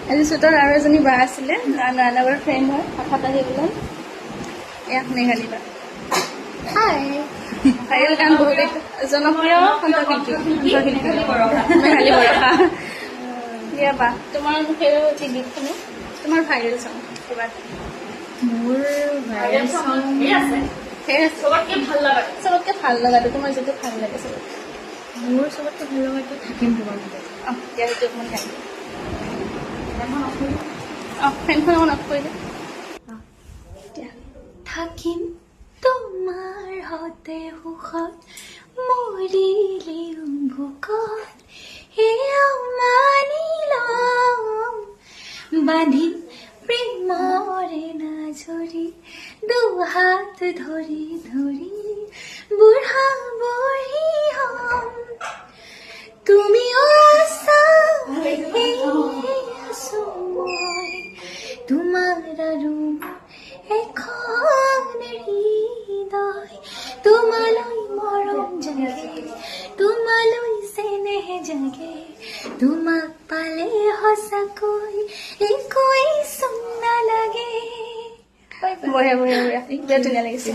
আজি চুটৰ আৰু এজনী বা আছিলে নানাবাৰ ফ্ৰেণ্ড হয় কথা পাতি বোলে ইয়াক মেঘালী বা হাই ভাইৰেল গান বহুত জনপ্ৰিয় কণ্ঠশিল্পী মেঘালী বৰষা দিয়া বা তোমাৰ মুখেৰে অতি গীত শুনো তোমাৰ ভাইৰেল চং কিবা মোৰ ভাইৰেল চং চবতকে ভাল লগাটো তোমাৰ যিটো ভাল লাগে চবতকে মোৰ চবতকে ভাল লগাটো থাকিম তোমাৰ লগত দিয়া সেইটো অকণমান গাই ফেনখন অকণ অফ কৰি দিয়া থাকিম তোমাৰ হতে সুখত মৰিলেও ভোকত সেয়াও মানি লম বান্ধিম প্ৰেমৰে নাজৰি দুহাত ধৰি ধৰি বুঢ়া বুঢ়ী হম তুমিও আছা আছো মই তোমাৰ আৰু এখন হৃদয় তোমালৈ মৰম জাগে তোমালৈ চেনেহ জাগে তোমাক পালে সঁচাকৈ একোৱেই চোন নালাগে বঢ়িয়া বঢ়িয়া বঢ়িয়া বিৰাট ধুনীয়া লাগিছে